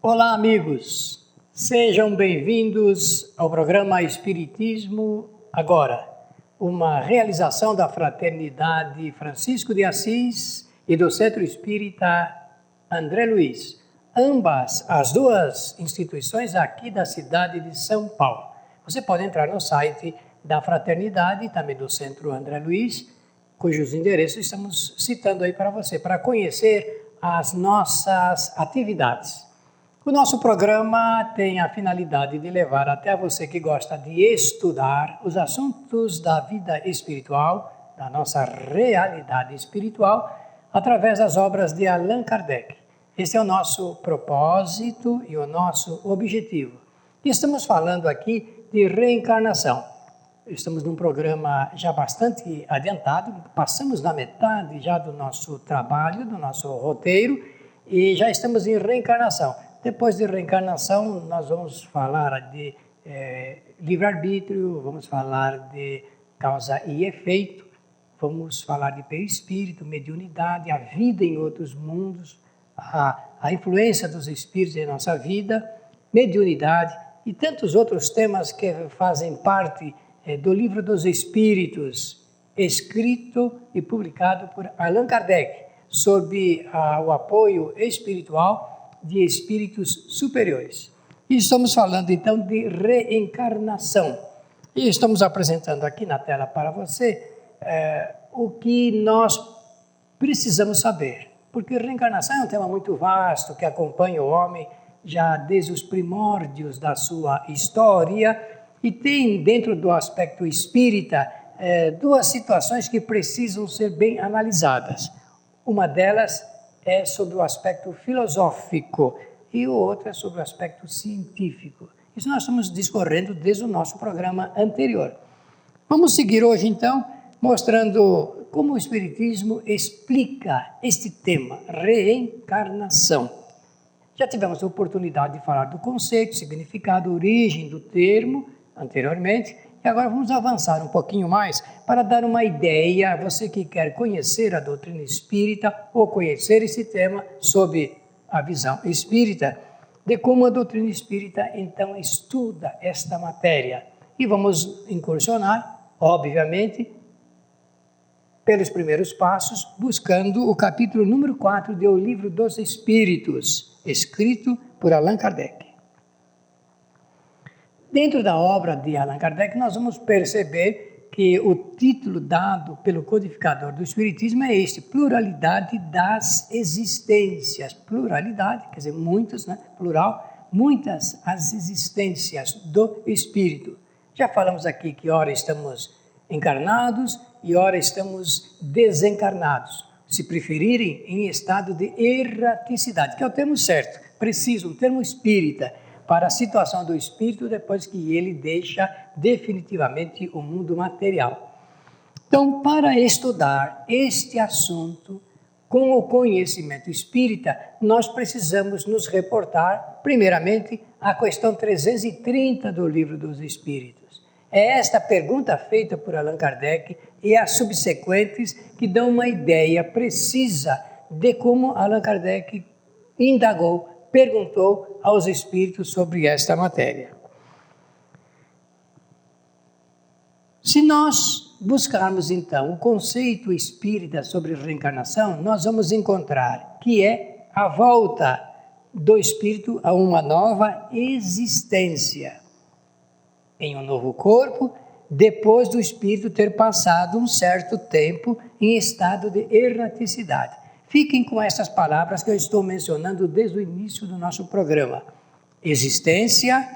Olá, amigos! Sejam bem-vindos ao programa Espiritismo Agora, uma realização da Fraternidade Francisco de Assis e do Centro Espírita André Luiz, ambas as duas instituições aqui da cidade de São Paulo. Você pode entrar no site da Fraternidade e também do Centro André Luiz, cujos endereços estamos citando aí para você, para conhecer as nossas atividades. O nosso programa tem a finalidade de levar até você que gosta de estudar os assuntos da vida espiritual, da nossa realidade espiritual, através das obras de Allan Kardec. Esse é o nosso propósito e o nosso objetivo. E estamos falando aqui de reencarnação. Estamos num programa já bastante adiantado, passamos na metade já do nosso trabalho, do nosso roteiro, e já estamos em reencarnação. Depois de reencarnação, nós vamos falar de livre-arbítrio, vamos falar de causa e efeito, vamos falar de perispírito, mediunidade, a vida em outros mundos, a influência dos espíritos em nossa vida, mediunidade e tantos outros temas que fazem parte do Livro dos Espíritos, escrito e publicado por Allan Kardec, sob o apoio espiritual de espíritos superiores. E estamos falando então de reencarnação. E estamos apresentando aqui na tela para você o que nós precisamos saber. Porque reencarnação é um tema muito vasto que acompanha o homem já desde os primórdios da sua história e tem dentro do aspecto espírita duas situações que precisam ser bem analisadas. Uma delas é sobre o aspecto filosófico e o outro é sobre o aspecto científico. Isso nós estamos discorrendo desde o nosso programa anterior. Vamos seguir hoje, então, mostrando como o Espiritismo explica este tema, reencarnação. Já tivemos a oportunidade de falar do conceito, significado, origem do termo anteriormente, e agora vamos avançar um pouquinho mais para dar uma ideia a você que quer conhecer a doutrina espírita ou conhecer esse tema sob a visão espírita, de como a doutrina espírita então estuda esta matéria. E vamos incursionar, obviamente, pelos primeiros passos, buscando o capítulo número 4 do Livro dos Espíritos, escrito por Allan Kardec. Dentro da obra de Allan Kardec, nós vamos perceber que o título dado pelo codificador do Espiritismo é este, Pluralidade das Existências. Pluralidade, quer dizer, muitas, né? Plural, muitas as existências do Espírito. Já falamos aqui que ora estamos encarnados e ora estamos desencarnados. Se preferirem, em estado de erraticidade, que é o termo certo, preciso, um termo espírita, para a situação do espírito depois que ele deixa definitivamente o mundo material. Então, para estudar este assunto com o conhecimento espírita, nós precisamos nos reportar, primeiramente, à questão 330 do Livro dos Espíritos. É esta pergunta feita por Allan Kardec e as subsequentes que dão uma ideia precisa de como Allan Kardec indagou, perguntou aos espíritos sobre esta matéria. Se nós buscarmos então o conceito espírita sobre reencarnação, nós vamos encontrar que é a volta do espírito a uma nova existência, em um novo corpo, depois do espírito ter passado um certo tempo em estado de erraticidade. Fiquem com essas palavras que eu estou mencionando desde o início do nosso programa. Existência,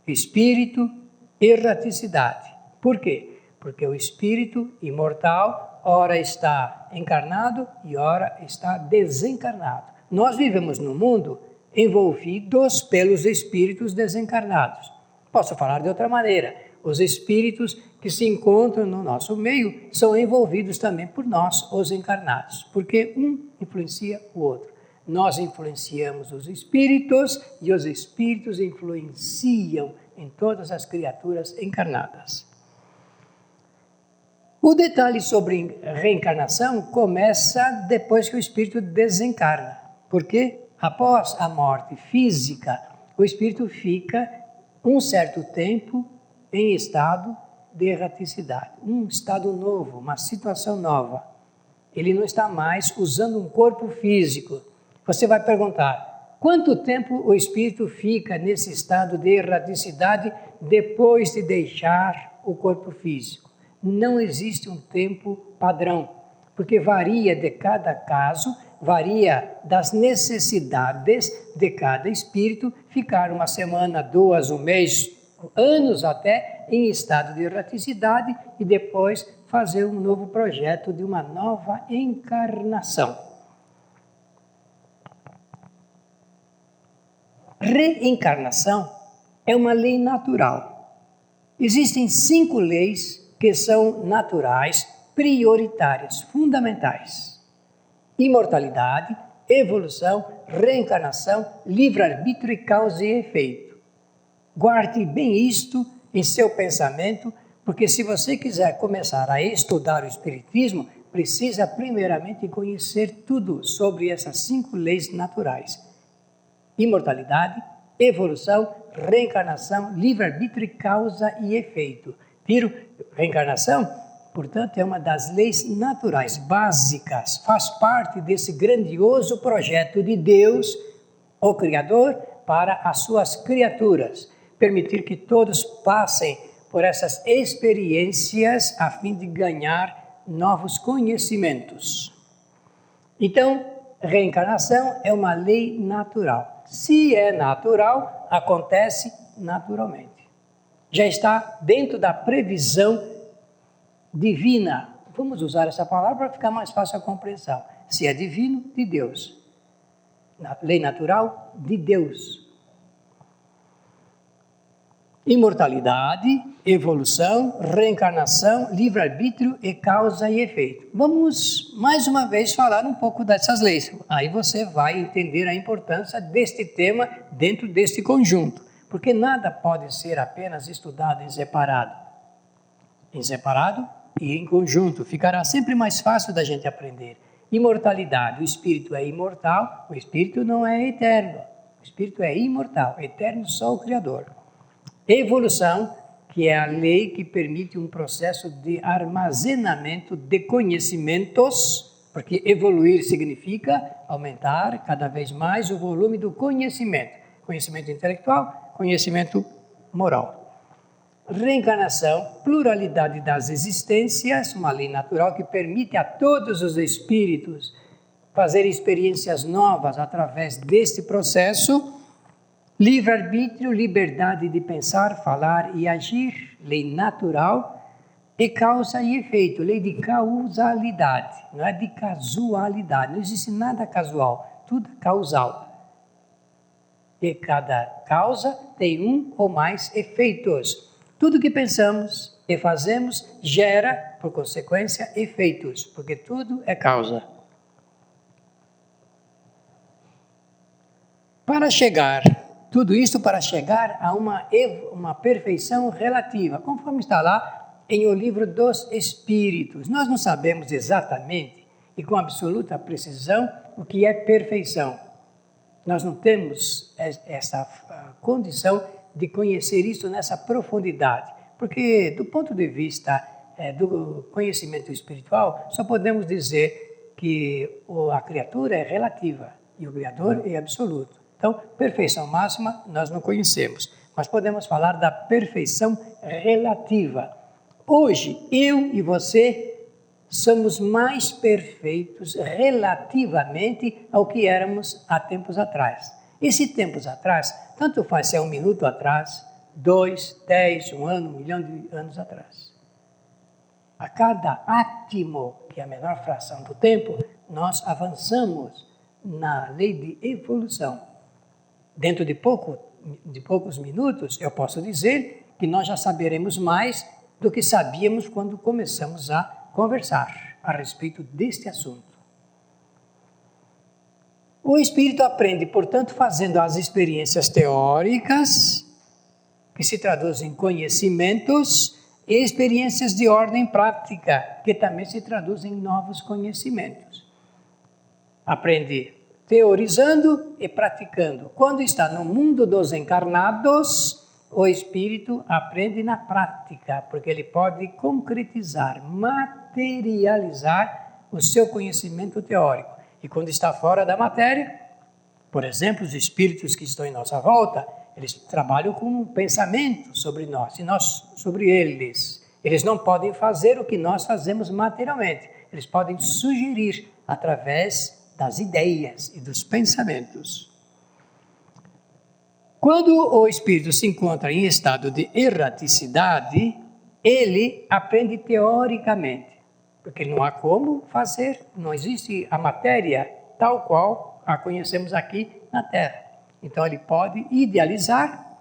espírito, erraticidade. Por quê? Porque o espírito imortal, ora está encarnado e ora está desencarnado. Nós vivemos no mundo envolvidos pelos espíritos desencarnados. Posso falar de outra maneira. Os espíritos que se encontram no nosso meio são envolvidos também por nós, os encarnados, porque um influencia o outro. Nós influenciamos os espíritos e os espíritos influenciam em todas as criaturas encarnadas. O detalhe sobre reencarnação começa depois que o espírito desencarna. Por quê? após a morte física, o espírito fica um certo tempo em estado de erraticidade, um estado novo, uma situação nova. Ele não está mais usando um corpo físico. Você vai perguntar, quanto tempo o espírito fica nesse estado de erraticidade depois de deixar o corpo físico? Não existe um tempo padrão, porque varia de cada caso, varia das necessidades de cada espírito, ficar uma semana, 2, um mês, anos até, em estado de erraticidade e depois fazer um novo projeto de uma nova encarnação. Reencarnação é uma lei natural. Existem 5 leis que são naturais, prioritárias, fundamentais: imortalidade, evolução, reencarnação, livre-arbítrio e causa e efeito. Guarde bem isto em seu pensamento, porque se você quiser começar a estudar o Espiritismo, precisa primeiramente conhecer tudo sobre essas 5 leis naturais: imortalidade, evolução, reencarnação, livre-arbítrio e causa e efeito. Viram? Reencarnação, portanto, é uma das leis naturais, básicas, faz parte desse grandioso projeto de Deus, o Criador, para as suas criaturas. Permitir que todos passem por essas experiências a fim de ganhar novos conhecimentos. Então, reencarnação é uma lei natural. Se é natural, acontece naturalmente. Já está dentro da previsão divina. Vamos usar essa palavra para ficar mais fácil a compreensão. Se é divino, de Deus. Lei natural, de Deus. Imortalidade, evolução, reencarnação, livre-arbítrio e causa e efeito. Vamos mais uma vez falar um pouco dessas leis. Aí você vai entender a importância deste tema dentro deste conjunto. Porque nada pode ser apenas estudado em separado. Em separado e em conjunto. Ficará sempre mais fácil da gente aprender. Imortalidade. O espírito é imortal, o espírito não é eterno. O espírito é imortal, eterno só o Criador. Evolução, que é a lei que permite um processo de armazenamento de conhecimentos, porque evoluir significa aumentar cada vez mais o volume do conhecimento. Conhecimento intelectual, conhecimento moral. Reencarnação, pluralidade das existências, uma lei natural que permite a todos os espíritos fazer experiências novas através deste processo. Livre-arbítrio, liberdade de pensar, falar e agir, lei natural, e causa e efeito, lei de causalidade, não é de casualidade, não existe nada casual, tudo é causal. E cada causa tem um ou mais efeitos. Tudo que pensamos e fazemos gera, por consequência, efeitos, porque tudo é causa. Tudo isso para chegar a uma perfeição relativa, conforme está lá em O Livro dos Espíritos. Nós não sabemos exatamente e com absoluta precisão o que é perfeição. Nós não temos essa condição de conhecer isso nessa profundidade, porque do ponto de vista do conhecimento espiritual, só podemos dizer que a criatura é relativa e o Criador é absoluto. Então, perfeição máxima nós não conhecemos, mas podemos falar da perfeição relativa. Hoje, eu e você somos mais perfeitos relativamente ao que éramos há tempos atrás. Esse tempos atrás, tanto faz se é 1 minuto atrás, 2, 10, 1 ano, 1 milhão de anos atrás. A cada átimo, que é a menor fração do tempo, nós avançamos na lei de evolução. Dentro de poucos minutos, eu posso dizer que nós já saberemos mais do que sabíamos quando começamos a conversar a respeito deste assunto. O espírito aprende, portanto, fazendo as experiências teóricas, que se traduzem em conhecimentos, e experiências de ordem prática, que também se traduzem em novos conhecimentos. Aprende teorizando e praticando. Quando está no mundo dos encarnados, o espírito aprende na prática, porque ele pode concretizar, materializar o seu conhecimento teórico. E quando está fora da matéria, por exemplo, os espíritos que estão em nossa volta, eles trabalham com um pensamento sobre nós e nós sobre eles. Eles não podem fazer o que nós fazemos materialmente. Eles podem sugerir através das ideias e dos pensamentos. Quando o espírito se encontra em estado de erraticidade, ele aprende teoricamente, porque não há como fazer, não existe a matéria tal qual a conhecemos aqui na Terra. Então ele pode idealizar,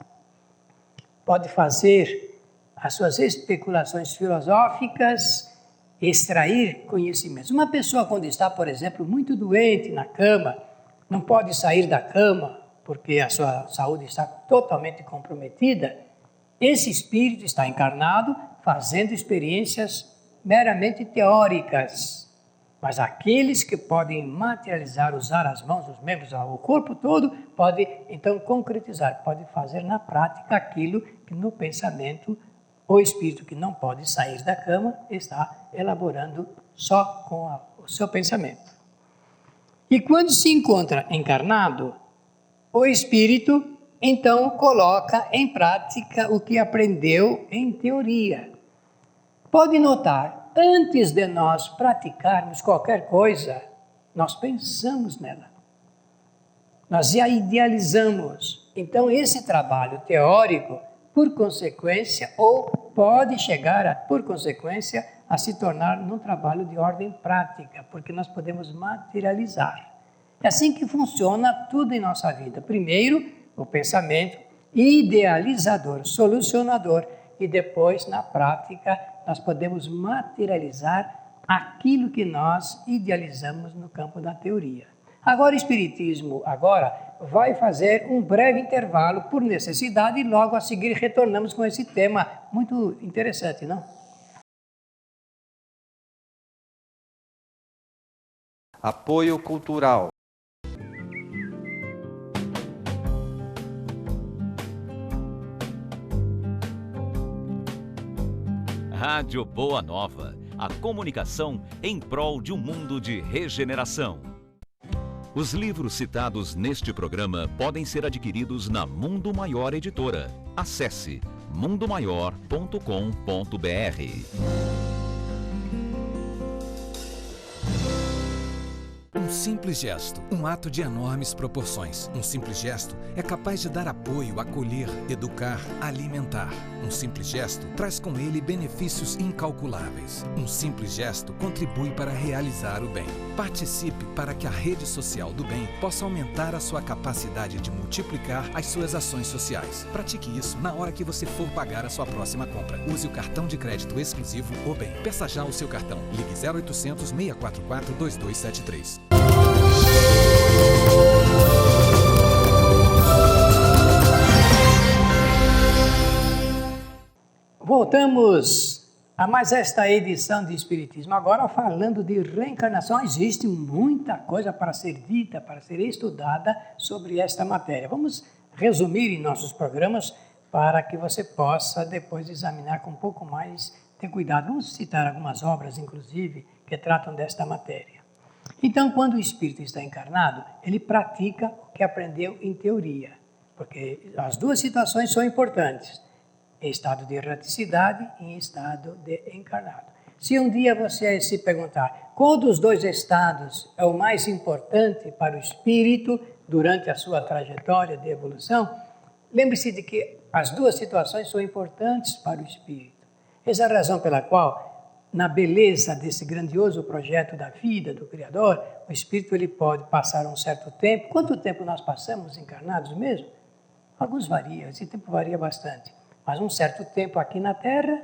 pode fazer as suas especulações filosóficas, extrair conhecimentos. Uma pessoa quando está, por exemplo, muito doente na cama, não pode sair da cama porque a sua saúde está totalmente comprometida, esse espírito está encarnado fazendo experiências meramente teóricas. Mas aqueles que podem materializar, usar as mãos, os membros, o corpo todo, pode então concretizar, pode fazer na prática aquilo que no pensamento o espírito que não pode sair da cama está elaborando só com o seu pensamento. E quando se encontra encarnado, o espírito então coloca em prática o que aprendeu em teoria. Pode notar, antes de nós praticarmos qualquer coisa, nós pensamos nela. Nós a idealizamos. Então esse trabalho teórico, por consequência, ou pode chegar, por consequência, a se tornar um trabalho de ordem prática, porque nós podemos materializar. É assim que funciona tudo em nossa vida. Primeiro, o pensamento idealizador, solucionador, e depois, na prática, nós podemos materializar aquilo que nós idealizamos no campo da teoria. Agora, o Espiritismo vai fazer um breve intervalo por necessidade e logo a seguir retornamos com esse tema muito interessante, não? Apoio cultural. Rádio Boa Nova, a comunicação em prol de um mundo de regeneração. Os livros citados neste programa podem ser adquiridos na Mundo Maior Editora. Acesse mundomaior.com.br. Um simples gesto, um ato de enormes proporções. Um simples gesto é capaz de dar apoio, acolher, educar, alimentar. Um simples gesto traz com ele benefícios incalculáveis. Um simples gesto contribui para realizar o bem. Participe para que a rede social do bem possa aumentar a sua capacidade de multiplicar as suas ações sociais. Pratique isso na hora que você for pagar a sua próxima compra. Use o cartão de crédito exclusivo O Bem. Peça já o seu cartão. Ligue 0800 644 2273. Voltamos a mais esta edição de Espiritismo. Agora falando de reencarnação, existe muita coisa para ser dita, para ser estudada sobre esta matéria. Vamos resumir em nossos programas para que você possa depois examinar com um pouco mais de cuidado. Vamos citar algumas obras, inclusive, que tratam desta matéria. Então, quando o espírito está encarnado, ele pratica o que aprendeu em teoria, porque as duas situações são importantes, em estado de erraticidade e em estado de encarnado. Se um dia você se perguntar qual dos dois estados é o mais importante para o espírito durante a sua trajetória de evolução, lembre-se de que as duas situações são importantes para o espírito. Essa é a razão pela qual, na beleza desse grandioso projeto da vida do Criador, o espírito ele pode passar um certo tempo. Quanto tempo nós passamos encarnados mesmo? Alguns variam, esse tempo varia bastante. Mas um certo tempo aqui na Terra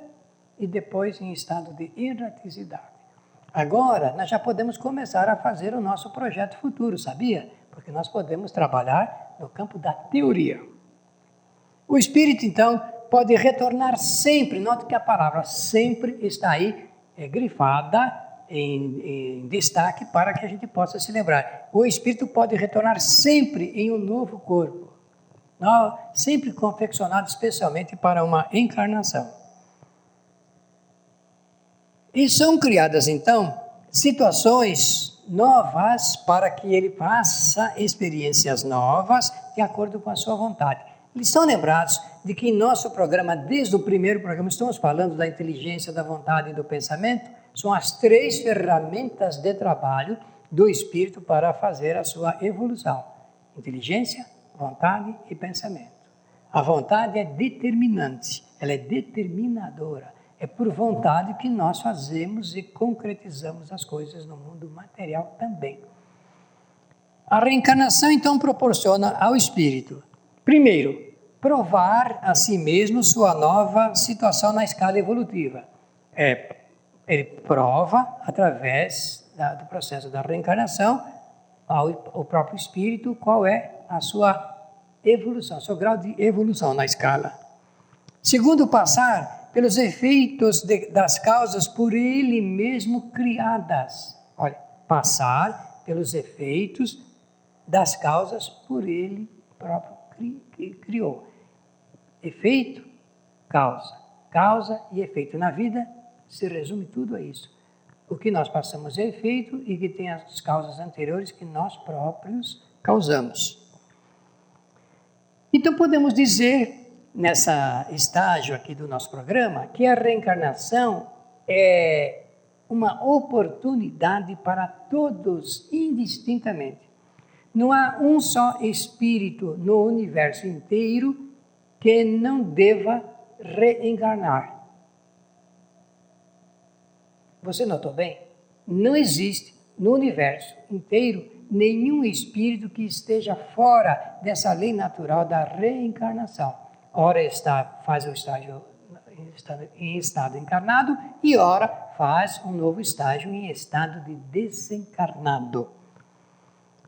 e depois em estado de erraticidade. Agora, nós já podemos começar a fazer o nosso projeto futuro, sabia? Porque nós podemos trabalhar no campo da teoria. O espírito, então, pode retornar sempre. Note que a palavra sempre está aí grifada em destaque para que a gente possa se lembrar. O espírito pode retornar sempre em um novo corpo, sempre confeccionado especialmente para uma encarnação. E são criadas, então, situações novas para que ele faça experiências novas de acordo com a sua vontade. Eles são lembrados de que em nosso programa, desde o primeiro programa, estamos falando da inteligência, da vontade e do pensamento. São as 3 ferramentas de trabalho do espírito para fazer a sua evolução: inteligência, vontade e pensamento. A vontade é determinante, ela é determinadora. É por vontade que nós fazemos e concretizamos as coisas no mundo material também. A reencarnação, então, proporciona ao espírito, primeiro, provar a si mesmo sua nova situação na escala evolutiva. Ele prova, através do processo da reencarnação, ao próprio espírito, qual é a sua evolução, seu grau de evolução na escala. Segundo, passar pelos efeitos das causas por ele mesmo criadas. Olha, passar pelos efeitos das causas por ele próprio criou. Efeito, causa. Causa e efeito. Na vida se resume tudo a isso. O que nós passamos é efeito e que tem as causas anteriores que nós próprios causamos. Então podemos dizer, nessa estágio aqui do nosso programa, que a reencarnação é uma oportunidade para todos, indistintamente. Não há um só espírito no universo inteiro que não deva reencarnar. Você notou bem? Não existe no universo inteiro nenhum espírito que esteja fora dessa lei natural da reencarnação. Ora faz o estágio em estado encarnado e ora faz um novo estágio em estado de desencarnado.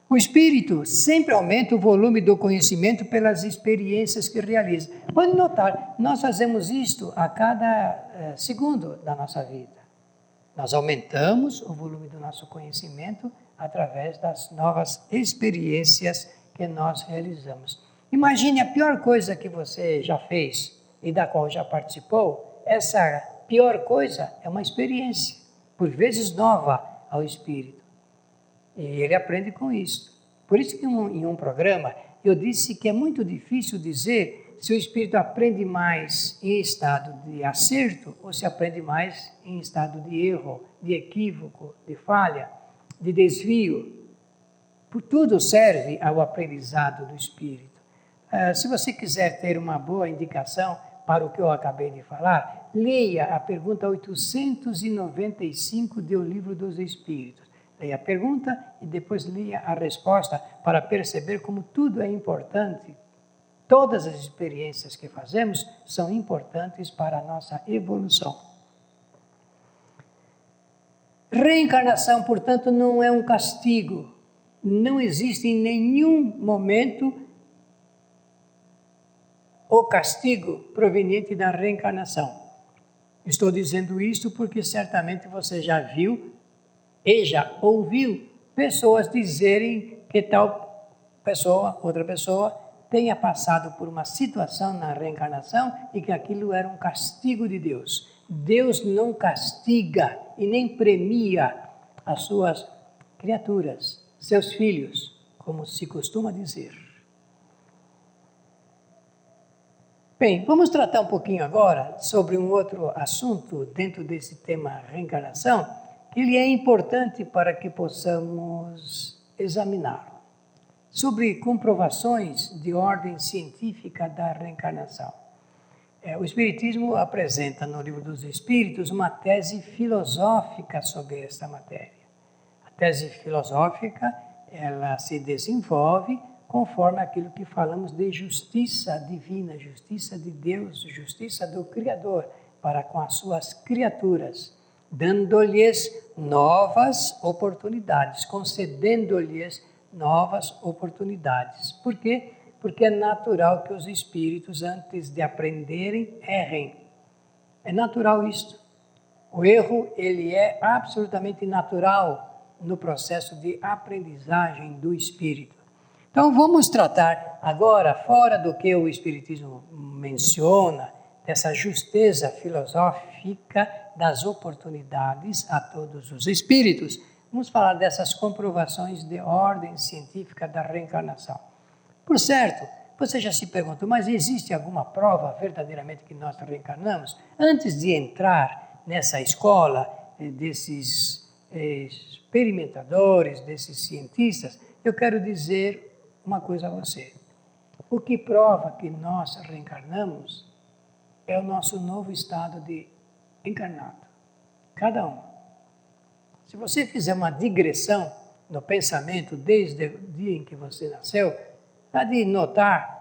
O espírito sempre aumenta o volume do conhecimento pelas experiências que realiza. Pode notar, nós fazemos isto a cada segundo da nossa vida. Nós aumentamos o volume do nosso conhecimento através das novas experiências que nós realizamos. Imagine a pior coisa que você já fez e da qual já participou. Essa pior coisa é uma experiência, por vezes nova ao espírito. E ele aprende com isso. Por isso que em um programa eu disse que é muito difícil dizer se o espírito aprende mais em estado de acerto ou se aprende mais em estado de erro, de equívoco, de falha, de desvio. Por tudo serve ao aprendizado do espírito. Se você quiser ter uma boa indicação para o que eu acabei de falar, leia a pergunta 895 do Livro dos Espíritos. Leia a pergunta e depois leia a resposta para perceber como tudo é importante. Todas as experiências que fazemos são importantes para a nossa evolução. Reencarnação, portanto, não é um castigo. Não existe em nenhum momento o castigo proveniente da reencarnação. Estou dizendo isso porque certamente você já viu e já ouviu pessoas dizerem que tal pessoa, outra pessoa, tenha passado por uma situação na reencarnação e que aquilo era um castigo de Deus. Deus não castiga e nem premia as suas criaturas, seus filhos, como se costuma dizer. Bem, vamos tratar um pouquinho agora sobre um outro assunto dentro desse tema reencarnação. Ele é importante para que possamos examiná-lo. Sobre comprovações de ordem científica da reencarnação. O Espiritismo apresenta no Livro dos Espíritos uma tese filosófica sobre esta matéria. A tese filosófica, ela se desenvolve conforme aquilo que falamos de justiça divina, justiça de Deus, justiça do Criador para com as suas criaturas, dando-lhes novas oportunidades, concedendo-lhes novas oportunidades. Por quê? Porque é natural que os espíritos, antes de aprenderem, errem. É natural isto. O erro, ele é absolutamente natural no processo de aprendizagem do espírito. Então, vamos tratar agora, fora do que o Espiritismo menciona, dessa justeza filosófica das oportunidades a todos os espíritos. Vamos falar dessas comprovações de ordem científica da reencarnação. Por certo, você já se perguntou, mas existe alguma prova verdadeiramente que nós reencarnamos? Antes de entrar nessa escola desses experimentadores, desses cientistas, eu quero dizer uma coisa a você. O que prova que nós reencarnamos é o nosso novo estado de encarnado. Cada um. Se você fizer uma digressão no pensamento desde o dia em que você nasceu, há de notar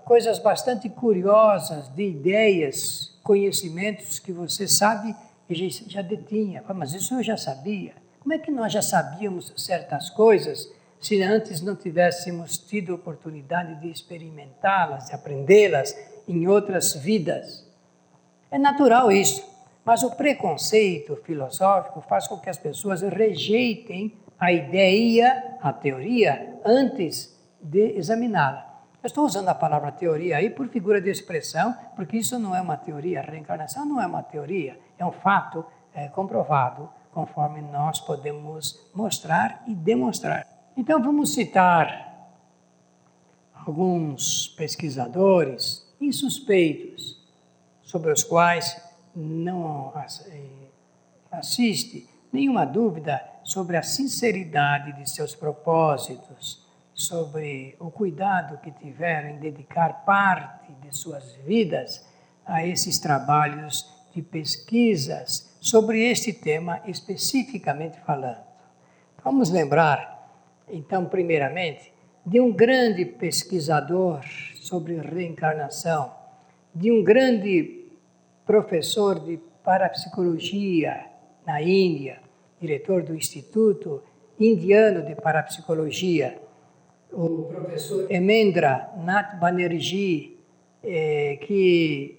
coisas bastante curiosas de ideias, conhecimentos que você sabe e já detinha. Mas isso eu já sabia. Como é que nós já sabíamos certas coisas se antes não tivéssemos tido oportunidade de experimentá-las, de aprendê-las em outras vidas? É natural isso, mas o preconceito filosófico faz com que as pessoas rejeitem a ideia, a teoria, antes de examiná-la. Eu estou usando a palavra teoria aí por figura de expressão, porque isso não é uma teoria, a reencarnação não é uma teoria, é um fato comprovado, conforme nós podemos mostrar e demonstrar. Então, vamos citar alguns pesquisadores insuspeitos, sobre os quais não assiste nenhuma dúvida sobre a sinceridade de seus propósitos, sobre o cuidado que tiveram em dedicar parte de suas vidas a esses trabalhos de pesquisas sobre este tema especificamente falando. Vamos lembrar, então, primeiramente, de um grande pesquisador sobre reencarnação, de um grande professor de parapsicologia na Índia, diretor do Instituto Indiano de Parapsicologia, o professor Hemendra Nath Banerjee, que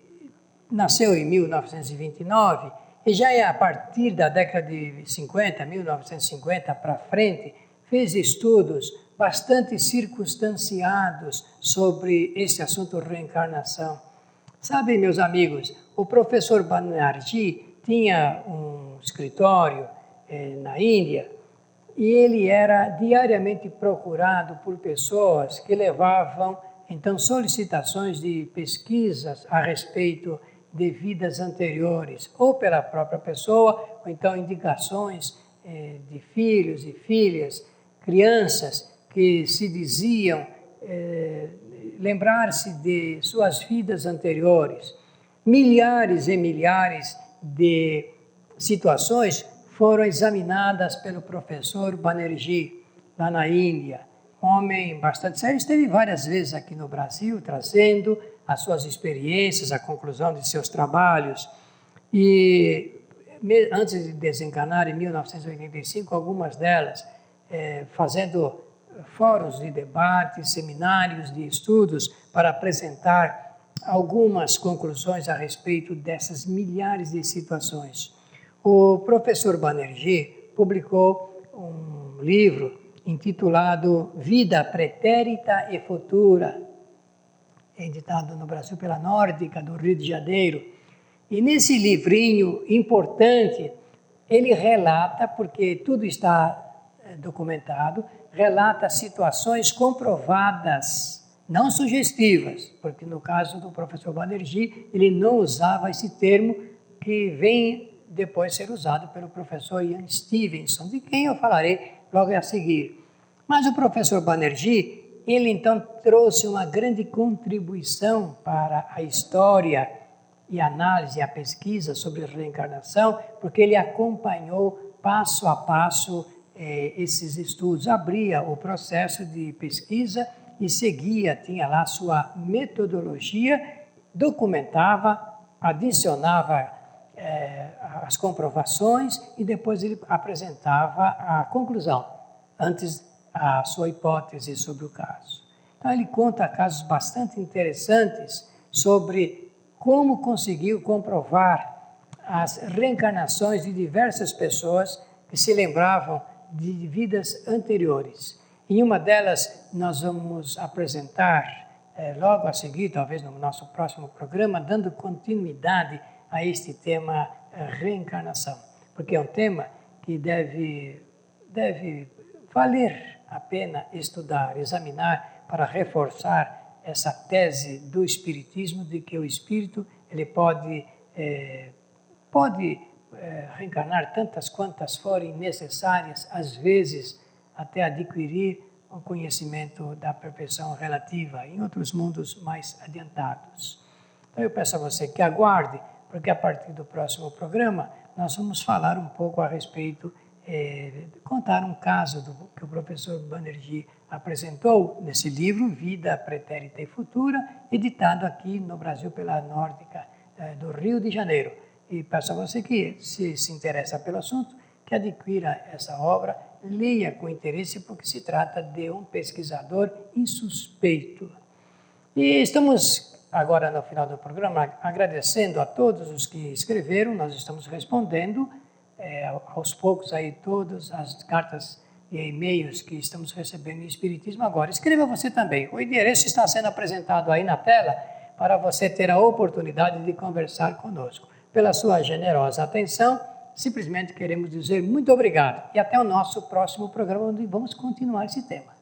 nasceu em 1929, e já é a partir da década de 50, 1950 para frente, fez estudos bastante circunstanciados sobre esse assunto reencarnação. Sabe, meus amigos, o professor Banerjee tinha um escritório na Índia e ele era diariamente procurado por pessoas que levavam, então, solicitações de pesquisas a respeito de vidas anteriores, ou pela própria pessoa, ou então indicações de filhos e filhas, crianças que se diziam lembrar-se de suas vidas anteriores. Milhares e milhares de situações foram examinadas pelo professor Banerjee, lá na Índia. Homem bastante sério, esteve várias vezes aqui no Brasil, trazendo as suas experiências, a conclusão de seus trabalhos. E antes de desencarnar, em 1985, algumas delas fazendo fóruns de debate, seminários de estudos para apresentar algumas conclusões a respeito dessas milhares de situações. O professor Banerjee publicou um livro intitulado Vida Pretérita e Futura, editado no Brasil pela Nórdica, do Rio de Janeiro. E nesse livrinho importante, ele relata, porque tudo está documentado, relata situações comprovadas, não sugestivas, porque no caso do professor Banerjee, ele não usava esse termo que vem depois ser usado pelo professor Ian Stevenson, de quem eu falarei logo a seguir. Mas o professor Banerjee, ele então trouxe uma grande contribuição para a história e análise, a pesquisa sobre reencarnação, porque ele acompanhou passo a passo esses estudos, abria o processo de pesquisa e seguia, tinha lá sua metodologia, documentava, adicionava as comprovações e depois ele apresentava a conclusão, antes a sua hipótese sobre o caso. Então ele conta casos bastante interessantes sobre como conseguiu comprovar as reencarnações de diversas pessoas que se lembravam de vidas anteriores. Em uma delas, nós vamos apresentar, logo a seguir, talvez no nosso próximo programa, dando continuidade a este tema reencarnação, porque é um tema que deve valer a pena estudar, examinar, para reforçar essa tese do Espiritismo de que o Espírito ele pode reencarnar tantas quantas forem necessárias, às vezes até adquirir o conhecimento da perfeição relativa em outros mundos mais adiantados. Então eu peço a você que aguarde, porque a partir do próximo programa nós vamos falar um pouco a respeito, contar um caso que o professor Banerjee apresentou nesse livro, Vida Pretérita e Futura, editado aqui no Brasil pela Nórdica do Rio de Janeiro. E peço a você que, se interessa pelo assunto, que adquira essa obra, leia com interesse, porque se trata de um pesquisador insuspeito. E estamos agora no final do programa agradecendo a todos os que escreveram. Nós estamos respondendo aos poucos aí todas as cartas e e-mails que estamos recebendo em Espiritismo Agora. Escreva você também. O endereço está sendo apresentado aí na tela para você ter a oportunidade de conversar conosco. Pela sua generosa atenção, simplesmente queremos dizer muito obrigado e até o nosso próximo programa, onde vamos continuar esse tema.